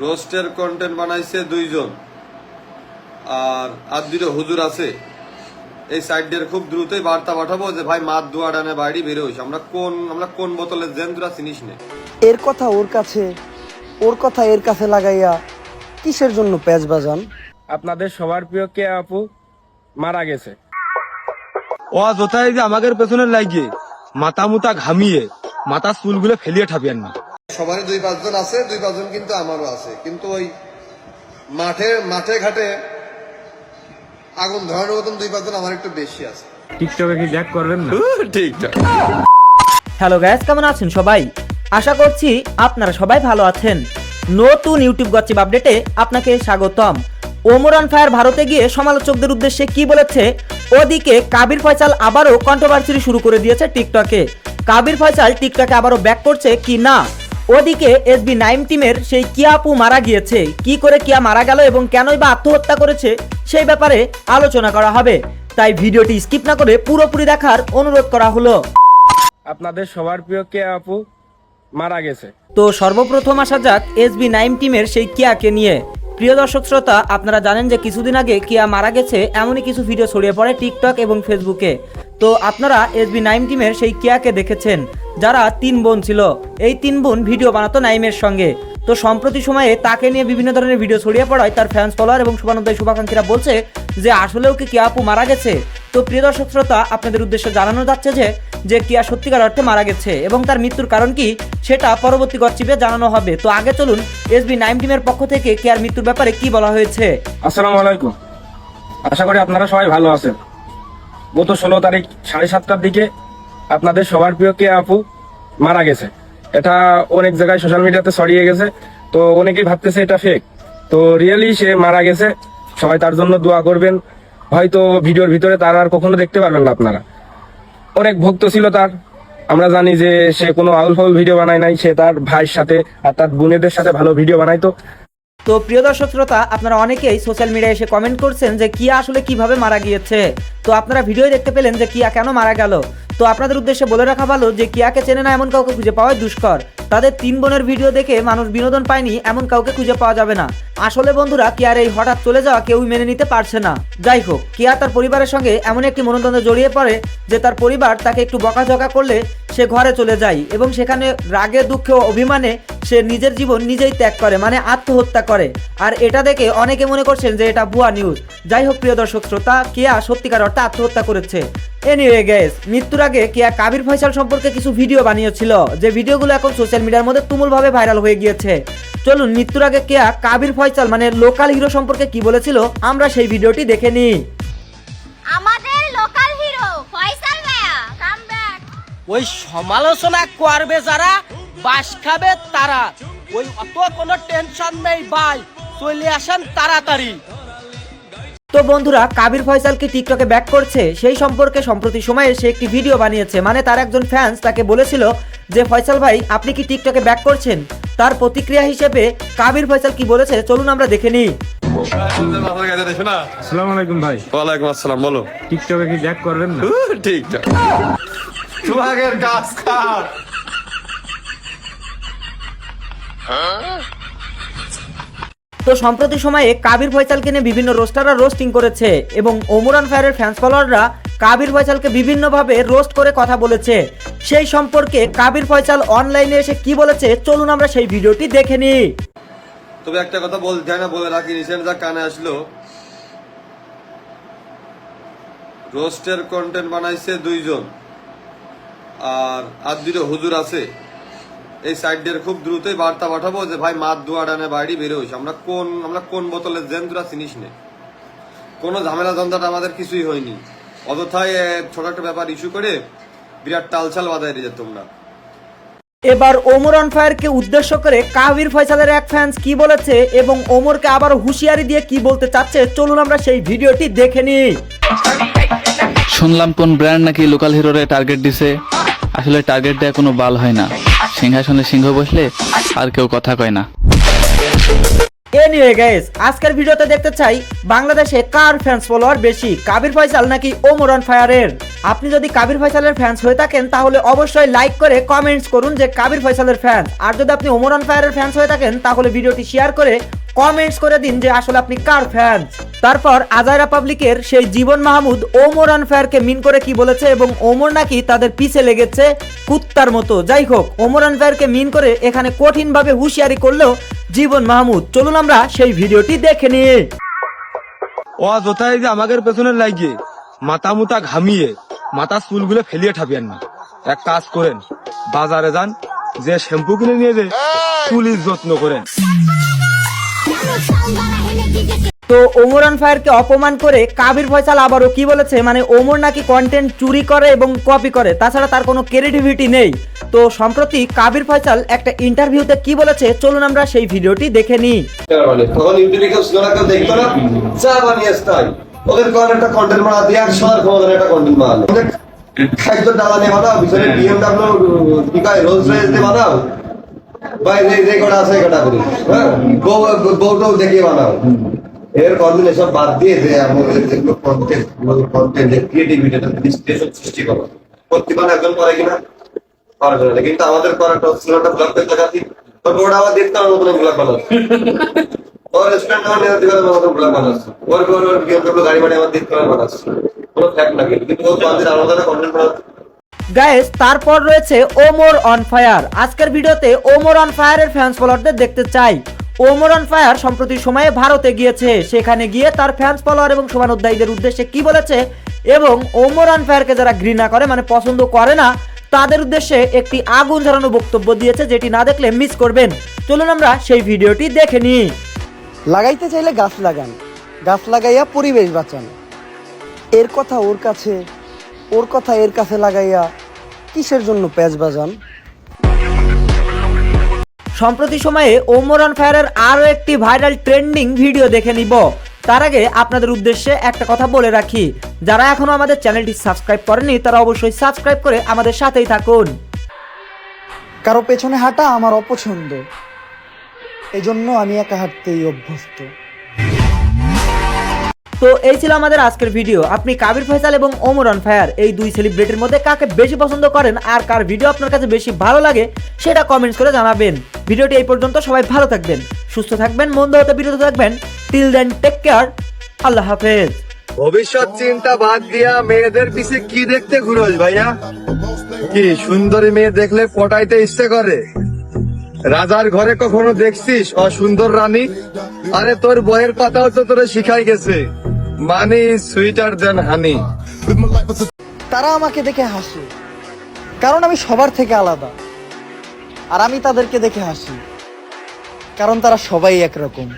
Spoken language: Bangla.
রোস্টের কন্টেন্ট বানাইছে 2 জন আর দুটো হুজুর আছে। এই সাইডের খুব দ্রুতই বার্তা পাঠাবো যে ভাই মাত দুয়া ডানে বাইরে বের হইস। আমরা কোন বোতলের জেন্দ্রা চিনিস নে। এর কথা ওর কাছে, ওর কথা এর কাছে লাগাইয়া কিসের জন্য প্যাচ বাজান? আপনাদের সবার প্রিয় কে আপু মারা গেছে। ও যথাই যে আমাদের পেছনে লাগিয়ে মাথা মুতা ঘামিয়ে মাথা চুলগুলো ফেলিয়ে ঠাপিয়েন না। সবারই 2-5 জন আছে, 2-5 জন কিন্তু আমারও আছে। কিন্তু ওই মাঠে ঘাটে আগুন ধরানোর মতন 2-5 জন আমার একটু বেশি আছে। টিকটকে কি ব্যাক করবেন না? ঠিকঠাক। হ্যালো গাইস, কেমন আছেন সবাই? আশা করছি আপনারা সবাই ভালো আছেন। নতুন ইউটিউব গসিপ আপডেটে আপনাকে স্বাগতম। ওমর অন ফায়ার ভারতে গিয়ে সমালোচকদের উদ্দেশ্যে কি বলেছে, ওদিকে কাবির ফয়সাল আবারও কন্ট্রোভার্সি শুরু করে দিয়েছে টিকটকে। কাবির ফয়সাল টিকটকে আবারও ব্যাক করছে কি না, ওদিকে এসবি 9 টিমের সেই কিয়া আপু মারা গিয়েছে, কি করে কিয়া মারা গেল এবং কেনই বা আত্মহত্যা করেছে সেই ব্যাপারে আলোচনা করা হবে। তাই ভিডিওটি স্কিপ না করে পুরোপুরি দেখার অনুরোধ করা হলো। আপনাদের সবার প্রিয় কে আপু মারা গেছে। তো সর্বপ্রথম আসা যাক এসবি 9 টিমের সেই কিয়াকে নিয়ে। প্রিয় দর্শক শ্রোতা, আপনারা জানেন যে কিছুদিন আগে কিয়া মারা গেছে এমনই কিছু ভিডিও ছড়িয়ে পড়ে টিকটক এবং ফেসবুকে। তো আপনারা এসবি 9 টিমের সেই কিয়াকে দেখেছেন, যারা 3 বোন ছিল। এই 3 বোন ভিডিও বানাতো নাইমের সঙ্গে। তো সম্প্রতি সময়ে তাকে নিয়ে বিভিন্ন ধরনের ভিডিও ছড়িয়ে পড়ায় তার ফ্যান্স ফলোয়ার এবং শুভাকাঙ্ক্ষীরা বলছে যে আসলেও কি কিয়া আপু মারা গেছে। তো প্রিয় দর্শক শ্রোতা, আপনাদের উদ্দেশ্যে জানানো যাচ্ছে যে কিয়া সত্যিকার অর্থে মারা গেছে এবং তার মৃত্যুর কারণ কি সেটা পরবর্তী গসিপে জানানো হবে। তো আগে চলুন এসবি 9 টিমের পক্ষ থেকে কিয়ার মৃত্যুর ব্যাপারে কি বলা হয়েছে। আসসালামু আলাইকুম, আশা করি আপনারা সবাই ভালো আছেন। গত 16 তারিখ 7:30টার দিকে আপনাদের সবার প্রিয় কে আপু মারা গেছে। এটা অনেক জায়গায় সোশ্যাল মিডিয়াতে ছড়িয়ে গেছে। তো অনেকেই ভাবতেছে এটা ফেক। তো রিয়েলি সে মারা গেছে, সবাই তার জন্য দোয়া করবেন। হয়তো ভিডিওর ভিতরে তার আর কখনো দেখতে পারবেন না আপনারা। অনেক ভক্ত ছিল তার, আমরা জানি যে সে কোনো আউল ফাউল ভিডিও বানায় নাই। সে তার ভাইয়ের সাথে আর তার বোনেদের সাথে ভালো ভিডিও বানাইতো। তো প্রিয় দর্শক শ্রোতা, আপনারা অনেকেই সোশ্যাল মিডিয়ায় এসে কমেন্ট করছেন যে কিয়া আসলে কিভাবে মারা গিয়েছে। তো আপনারা ভিডিও দেখতে পেলেন যে কিয়া কেন মারা গেল। তো আপনাদের উদ্দেশ্যে বলে রাখা ভালো যে কিয়াকে চেনে না এমন কাউকে খুঁজে পাওয়াই দুষ্কর। তাদের 3 বোনের ভিডিও দেখে মানুষ বিনোদন পায়নি এমন কাউকে খুঁজে পাওয়া যাবে না। আসলে বন্ধুরা, কিয়ার এই হঠাৎ চলে যাওয়া কেউই মেনে নিতে পারছে না। যাই হোক, কিয়া তার পরিবারের সঙ্গে এমন একটি মনোদ্বন্দ্বে জড়িয়ে পড়ে যে তার পরিবার তাকে একটু বকাঝকা করলে সে ঘরে চলে যায় এবং সেখানে রাগে দুঃখে ও অভিমানে সে নিজের জীবন নিজেই ত্যাগ করে, মানে আত্মহত্যা করে। আর এটা দেখে অনেকে মনে করছেন যে এটা ভুয়া নিউজ। যাই হোক প্রিয় দর্শক শ্রোতা, কিয়া সত্যিকার অর্থে আত্মহত্যা করেছে। এনিওয়ে গাইস, মৃত্যুর আগে কিয়া কাবির ফয়সাল সম্পর্কে কিছু ভিডিও বানিয়েছিল, যে ভিডিওগুলো এখন সোশ্যাল মিডিয়ার মধ্যে তুমুলভাবে ভাইরাল হয়ে গিয়েছে। চলুন মৃত্যুর আগে কিয়া কাবির ফয়সাল মানে লোকাল হিরো সম্পর্কে কি বলেছিল আমরা সেই ভিডিওটি দেখে নিই। আমাদের লোকাল হিরো ফয়সাল ভাইয়া কাম ব্যাক। ওই সমালোচনা করবে যারা, বাস খাবে তারা, ওই অত কোনো টেনশন নেই ভাই, চলে আসেন তাড়াতাড়ি। তো বন্ধুরা, কাবির ফয়সাল কি টিকটকে ব্যাক করছে সেই সম্পর্কে সম্প্রতি সময়ে সে একটি ভিডিও বানিয়েছে। মানে তার একজন ফ্যান্স তাকে বলেছিল যে ফয়সাল ভাই আপনি কি টিকটকে ব্যাক করছেন। তার প্রতিক্রিয়া হিসেবে কাবির ফয়সাল কি বলেছে চলুন আমরা দেখে নিই। আসসালামু আলাইকুম ভাই। ওয়ালাইকুম আসসালাম, বলো। টিকটকে কি ব্যাক করবেন না? ঠিকঠাক। সুহাগের গাছ কাট। তো সম্প্রতি সময়ে কাবির ফয়সালকে নিয়ে বিভিন্ন রোস্টাররা রোস্টিং করেছে এবং ওমর অন ফায়ারের ফ্যান্স ফলোয়াররা কাবির ফয়সালকে বিভিন্নভাবে রোস্ট করে কথা বলেছে। সেই সম্পর্কে কাবির ফয়সাল অনলাইনে এসে কি বলেছে চলুন আমরা সেই ভিডিওটি দেখে নিই। তবে একটা কথা বলতে চাই না, বলে রাখি, রিসেন্ট যা কানে আসলো, রোস্টের কন্টেন্ট বানাইছে 2 জন আর দুটো হুজুর আছে। এই সাইডের খুব দ্রুতই বার্তা পাঠাবো যে ভাই মাত দুয়া ডানে বাইরে বের হইস। আমরা কোন বোতলের জেন্দ্রা চিনিস নে। কোনো ঝামেলা ঝঞ্ঝাট আমাদের কিছুই হয়নি। অযথায় ছোট একটা ব্যাপার ইস্যু করে বিরাট টালছাল বাজায় দিয়ে তোমরা। এবার ওমর অন ফায়ারকে উদ্দেশ্য করে কাবির ফয়সালের এক ফ্যান্স কি বলেছে এবং ওমরকে আবার হুঁশিয়ারি দিয়ে কি বলতে চাচ্ছে চলুন আমরা সেই ভিডিওটি দেখে নিই। শুনলাম কোন ব্র্যান্ড নাকি লোকাল হিরোরে টার্গেট দিছে। আসলে টার্গেট দেয়া কোনো বাল হয় না, সিংহাসনে সিংহ বসলে আর কেউ কথা কয় না। এনিওয়ে গাইস, আজকের ভিডিওতে দেখতে চাই বাংলাদেশে কার ফ্যান্স ফলোয়ার বেশি, কাবির ফয়সাল নাকি ওমর অন ফায়ারের। আপনি যদি কাবির ফয়সালের ফ্যান্স হয়ে থাকেন তাহলে অবশ্যই লাইক করে কমেন্টস করুন যে কাবির ফয়সালের ফ্যান্স, আর যদি আপনি ওমর অন ফায়ারের ফ্যান্স হয়ে থাকেন তাহলে ভিডিওটি শেয়ার করে কমেন্টস করে দিন যে আসলে আপনি কার ফ্যান্স। তারপর আজাইরা পাবলিকের সেই জীবন মাহমুদ ওমর অন ফায়ারকে মিন করে কি বলেছে এবং ওমর নাকি তাদের পিছে লেগেছে কুত্তার মতো। যাই হোক, ওমর অন ফায়ারকে মিন করে এখানে কঠিনভাবে হুঁশিয়ারি করলেও জীবন মাহমুদ। চলুন আমরা সেই ভিডিওটি দেখে নিই। ও যথাই যে আমাদের পেছনে লাগিয়ে মাথা মুতা ঘামিয়ে মাথার চুলগুলো ফেলিয়ে ঠাপিয়েন না। এক কাজ করেন, বাজারে যান, যে শ্যাম্পু কিনে নিয়ে যে চুলির যত্ন করেন। তো ওমর অন ফায়ারকে অপমান করে কাবির ফয়সাল আবারও কি বলেছে, মানে ওমর নাকি কন্টেন্ট চুরি করে এবং কপি করে, তাছাড়া তার কোনো ক্রিয়েটিভিটি নেই। তো সম্প্রতি কাবির ফয়সাল একটা ইন্টারভিউতে কি বলেছে চলুন আমরা সেই ভিডিওটি দেখে নিই। তখন ইউটিউবে কেউ ছিল না, কেউ দেখতো না, যা বানিয়ে আসতাম ওদের কোন একটা কন্টেন্ট বানা দিয়ে 100 ক্ষমতার একটা কন্টেন্ট বানানো। খাদ্য ডালা নিয়ে বানাও, পিছনে BMW কি কয় রোলস রয়েস দিয়ে বানাও, ভাই যে কটা আছে কটা করি, হ্যাঁ বউটাও দেখিয়ে বানাও। এর কন্টেন্ট এসব বাদ দিয়ে যে আমাদের যেগুলো কন্টেন্ট ক্রিয়েটিভিটিটা সৃষ্টি করো, প্রতিবার একজন করে কিনা পারবে না, কিন্তু আমাদের করাটা হচ্ছিল একটা ব্লগ পেজ লাগাতি, তোর বউটা আবার দেখতে আমার মতন ব্লগ বানাচ্ছে, ওর রেস্টুরেন্ট আমার নিয়ে দিকে আমার মতন ব্লগ বানাচ্ছে, ওর গাড়ি বানিয়ে আমার দেখতে বানাচ্ছে, কোনো ফ্যাক্ট না, কিন্তু ও আমাদের আলাদা কন্টেন্ট বানাচ্ছে। গাইস, তারপর রয়েছে ওমর অন ফায়ার। আজকের ভিডিওতে ওমর অন ফায়ারের ফ্যান্স ফলোয়ারদের দেখতে চাই। ওমর অন ফায়ার সম্প্রতি সময়ে ভারতে গিয়েছে, সেখানে গিয়ে তার ফ্যান্স ফলোয়ার এবং শুভানুধ্যায়ীদের উদ্দেশ্যে কি বলেছে এবং ওমর অন ফায়ারকে যারা ঘৃণা করে মানে পছন্দ করে না তাদের উদ্দেশ্যে একটি আগুন ঝরানো বক্তব্য দিয়েছে, যেটি না দেখলে মিস করবেন। চলুন আমরা সেই ভিডিওটি দেখে নিই। লাগাইতে চাইলে গাছ লাগান, গাছ লাগাইয়া পরিবেশ বাঁচান। এর কথা ওর কাছে, ওর কথা এর কাছে লাগাইয়া কিসের জন্য প্যাচ বাজান। সম্প্রতি সময়ে ওমর অন ফায়ারের আরও একটি ভাইরাল ট্রেন্ডিং ভিডিও দেখে নিব। তার আগে আপনাদের উদ্দেশ্যে একটা কথা বলে রাখি, যারা এখনো আমাদের চ্যানেলটি সাবস্ক্রাইব করেনি তারা অবশ্যই সাবস্ক্রাইব করে আমাদের সাথেই থাকুন। কারো পেছনে হাঁটা আমার অপছন্দ, এজন্য আমি একা হাঁটতেই অভ্যস্ত। তো এই ছিল আমাদের আজকের ভিডিও। আপনি কাবির ফয়সাল এবং ওমর অন ফায়ার এই দুই সেলিব্রিটির মধ্যে কাকে বেশি পছন্দ করেন আর কার ভিডিও আপনার কাছে বেশি ভালো লাগে সেটা কমেন্টস করে জানাবেন। ভিডিওটি এই পর্যন্ত, সবাই ভালো থাকবেন, সুস্থ থাকবেন, মন্দ হতে বিরত থাকবেন। টিল দেন টেক কেয়ার, আল্লাহ হাফেজ। ভবিষ্যৎ চিন্তা বাদ দিয়া মেয়েদের পিছে কি দেখতে ঘুরোস ভাইয়া? কি সুন্দরী মেয়ে দেখলে পটাইতে ইচ্ছে করে? রাজার ঘরে কখনো দেখছিস অসুন্দর রানী? আরে তোর বইয়ের পাতাও তো তোরে শিখাই গেছে, মানি সুইটার দেন হানি। তারা আমাকে দেখে হাসে, কারণ আমি সবার থেকে আলাদা, আর আমি তাদেরকে দেখে হাসি, কারণ তারা সবাই একরকম।